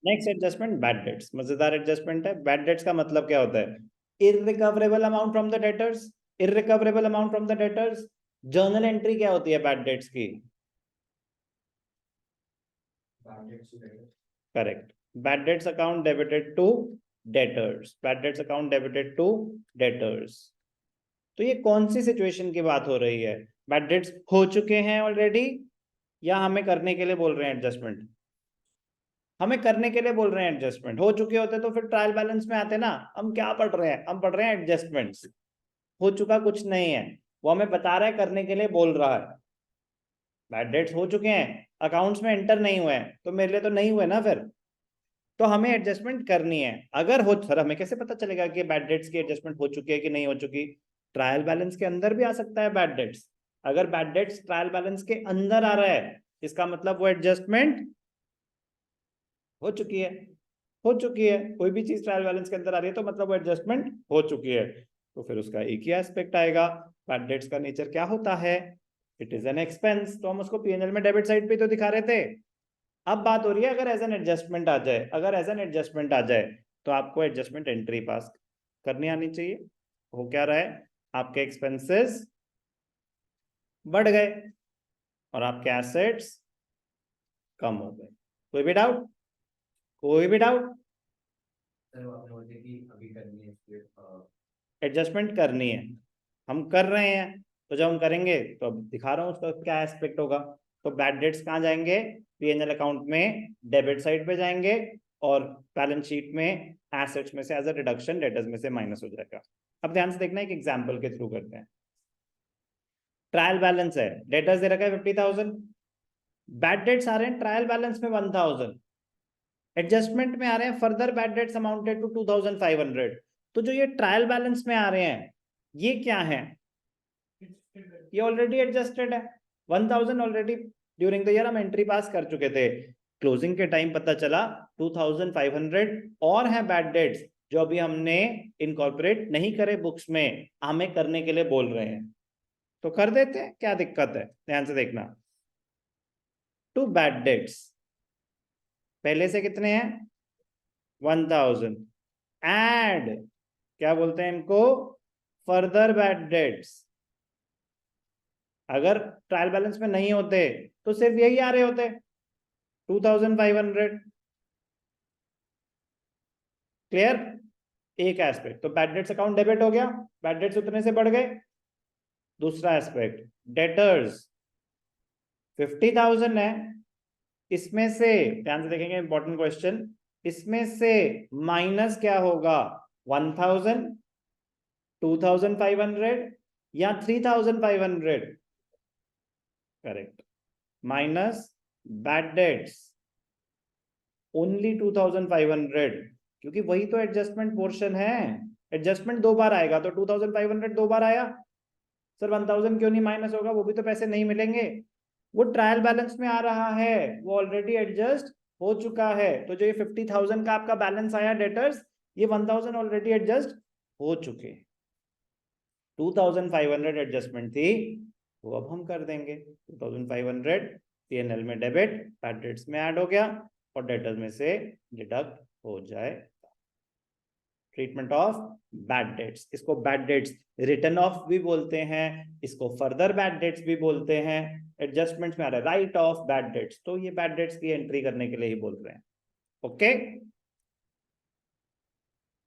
Next adjustment bad debts, मजेदार adjustment है। Bad debts का मतलब क्या होता है? Irrecoverable amount from the debtors. Irrecoverable amount from the debtors. Journal entry क्या होती है बैड डेट्स की? Correct, bad debts account debited to debtors. Bad debts account debited to debtors. तो ये कौन सी सिचुएशन की बात हो रही है? बैड डेट्स हो चुके हैं ऑलरेडी, या हमें करने के लिए बोल रहे हैं एडजस्टमेंट? हमें करने के लिए बोल रहे हैं एडजस्टमेंट। हो चुके होते तो फिर ट्रायल बैलेंस में आते ना। हम क्या पढ़ रहे हैं? हम पढ़ रहे हैं एडजस्टमेंट्स। हो चुका कुछ नहीं है, वो हमें बता रहा है, करने के लिए बोल रहा है। बैड डेट्स हो चुके हैं, अकाउंट्स में एंटर नहीं हुए हैं, तो मेरे लिए तो नहीं हुए ना फिर। तो हमें एडजस्टमेंट करनी है। अगर हो, सर हमें कैसे पता चलेगा कि बैड डेट्स की एडजस्टमेंट हो चुकी है कि नहीं हो चुकी? ट्रायल बैलेंस के अंदर भी आ सकता है बैड डेट्स। अगर बैड डेट्स ट्रायल बैलेंस के अंदर आ रहा है, इसका मतलब वो एडजस्टमेंट हो चुकी है। हो चुकी है, कोई भी चीज ट्रायल बैलेंस के अंदर आ रही है तो मतलब वो एडजस्टमेंट हो चुकी है। तो फिर उसका एक ही एस्पेक्ट आएगा। बैड डेट्स का नेचर क्या होता है? It is an expense. तो हम उसको पीएनएल में डेबिट साइड पे तो दिखा रहे थे। अब बात हो रही है अगर एज एन एडजस्टमेंट आ जाए, अगर एज एन एडजस्टमेंट आ जाए तो आपको एडजस्टमेंट एंट्री पास करनी आनी चाहिए। हो क्या रहा है? आपके एक्सपेंसेस बढ़ गए और आपके एसेट्स कम हो गए। कोई भी डाउट? कोई भी डाउट? एडजस्टमेंट करनी है, हम कर रहे हैं। तो जब हम करेंगे तो अब दिखा रहा हूँ उसका क्या एस्पेक्ट होगा। तो बैड डेट्स कहाँ जाएंगे? पीएनएल अकाउंट में डेबिट साइड पे जाएंगे, और बैलेंस शीट में एसेट्स में से एज अ रिडक्शन, डेटर्स में से माइनस हो जाएगा। अब ध्यान से देखना, एक एग्जांपल के थ्रू करते हैं। ट्रायल बैलेंस है, डेटर्स दे रखा है 50,000, बैड डेट्स आ रहे हैं ट्रायल बैलेंस में 1,000, एडजस्टमेंट में आ रहे हैं further bad debts amounted to 2,500। तो जो ये ट्रायल बैलेंस में आ रहे हैं, ये क्या है? ये ऑलरेडी एडजस्टेड है। 1,000 ऑलरेडी ड्यूरिंग द ईयर हम एंट्री पास कर चुके थे। क्लोजिंग के टाइम पता चला 2,500 और है बैड डेट्स, जो अभी हमने इनकॉर्पोरेट नहीं करे बुक्स में, हमें करने के लिए बोल रहे हैं। तो कर देते हैं, क्या दिक्कत है? ध्यान से देखना। टू बैड डेट्स, पहले से कितने हैं? 1,000। एड, क्या बोलते हैं इनको? Further bad dates. अगर ट्रायल बैलेंस में नहीं होते तो सिर्फ यही आ रहे होते, 2,500। क्लियर? एक एस्पेक्ट। तो बैड डेट्स अकाउंट डेबिट हो गया, बैड डेट्स उतने से बढ़ गए। दूसरा एस्पेक्ट, डेटर्स 50,000 है, इसमें से ध्यान से देखेंगे, इंपॉर्टेंट क्वेश्चन, इसमें से माइनस क्या होगा? 1,000, 2,500 या 3,500? Correct, minus bad debts only 2,500, क्योंकि वही तो एडजस्टमेंट पोर्शन है। एडजस्टमेंट दो बार आएगा तो 2,500 दो बार आया। सर 1,000 क्यों नहीं माइनस होगा? वो भी तो पैसे नहीं मिलेंगे। वो ट्रायल बैलेंस में आ रहा है, वो ऑलरेडी एडजस्ट हो चुका है। तो जो ये 50,000 का आपका बैलेंस आया डेटर्स, ये 1,000 ऑलरेडी एडजस्ट हो चुके। 2,500 एडजस्टमेंट थी, वो अब हम कर देंगे। 2,500 पीएनएल में डेबिट, बैड डेट्स में ऐड हो गया और डेटर्स में से डिडक्ट हो जाए। ट्रीटमेंट ऑफ बैड डेट्स, इसको बैड डेट्स रिटर्न ऑफ भी बोलते हैं, इसको फर्दर बैड डेट्स भी बोलते हैं। एडजस्टमेंट्स में आ रहा है राइट ऑफ बैड डेट्स, तो ये बैड डेट्स की एंट्री करने के लिए ही बोल रहे हैं। ओके